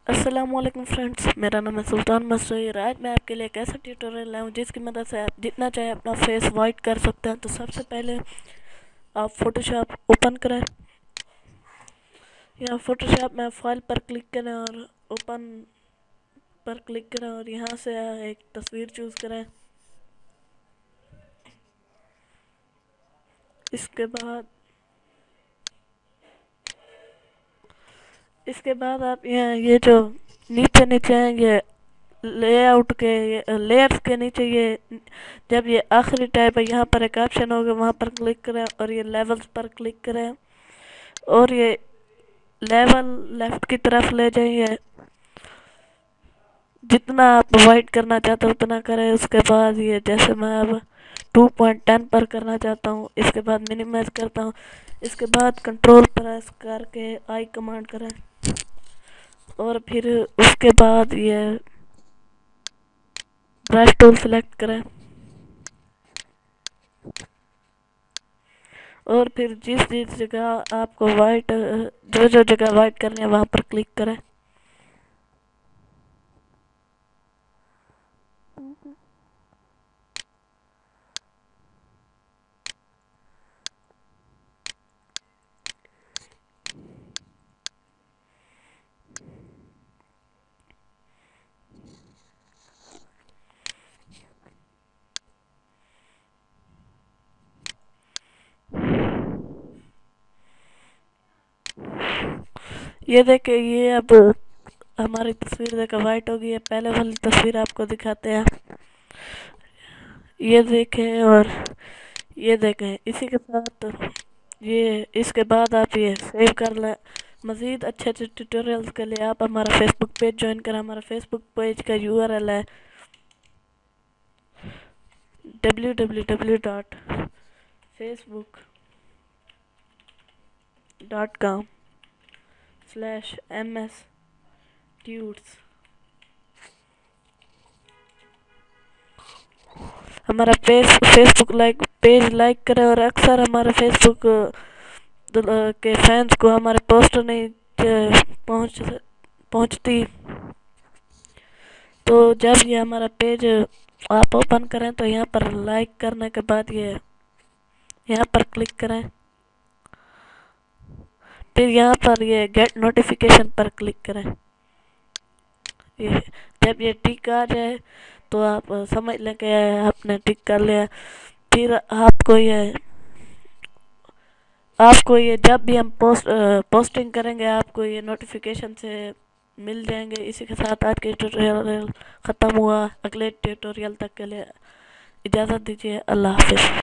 अस्सलामुअलैकुम फ्रेंड्स, मेरा नाम है सुल्तान मसूद। आज मैं आपके लिए एक ऐसा ट्यूटोरियल लाया हूँ जिसकी मदद से आप जितना चाहे अपना फेस वाइट कर सकते हैं। तो सबसे पहले आप फोटोशॉप ओपन करें। यहाँ फोटोशॉप में फाइल पर क्लिक करें और ओपन पर क्लिक करें और यहाँ से एक तस्वीर चूज़ करें। इसके बाद आप यहाँ ये जो नीचे नीचे हैं ये लेआउट के लेयर्स के नीचे ये जब ये आखिरी टैब है यहाँ पर एक ऑप्शन होगा, वहाँ पर क्लिक करें और ये लेवल्स पर क्लिक करें और ये लेवल लेफ्ट की तरफ ले जाइए। जितना आप वाइट करना चाहते हो उतना करें। उसके बाद ये जैसे मैं अब 2.10 पर करना चाहता हूँ, इसके बाद मिनिमाइज करता हूँ। इसके बाद कंट्रोल प्रेस करके आई कमांड करें और फिर उसके बाद ये ब्रश टूल सेलेक्ट करें और फिर जिस जिस जगह आपको वाइट जो जो जगह वाइट करनी है वहाँ पर क्लिक करें। ये देखे, ये अब हमारी तस्वीर देखो वाइट हो गई है। पहले वाली तस्वीर आपको दिखाते हैं, ये देखें और ये देखें। इसी के साथ ये इसके बाद आप ये सेव कर लें। मज़ीद अच्छे अच्छे ट्यूटोरियल्स के लिए आप हमारा फेसबुक पेज ज्वाइन करें। हमारा फेसबुक पेज का यूआरएल है www.facebook.com/mstutes। हमारा फेसबुक पेज लाइक करें और अक्सर हमारे फेसबुक के फैंस को हमारे पोस्टर नहीं पहुंचती। तो जब ये हमारा पेज आप ओपन करें तो यहाँ पर लाइक करने के बाद ये यहाँ पर क्लिक करें। फिर यहाँ पर ये गेट नोटिफिकेशन पर क्लिक करें। ये जब ये टिक आ जाए तो आप समझ लें कि आपने टिक कर लिया। फिर आपको ये जब भी हम पोस्टिंग करेंगे आपको ये नोटिफिकेशन से मिल जाएंगे। इसी के साथ आज के ट्यूटोरियल ख़त्म हुआ। अगले ट्यूटोरियल तक के लिए इजाज़त दीजिए। अल्लाह हाफिज़।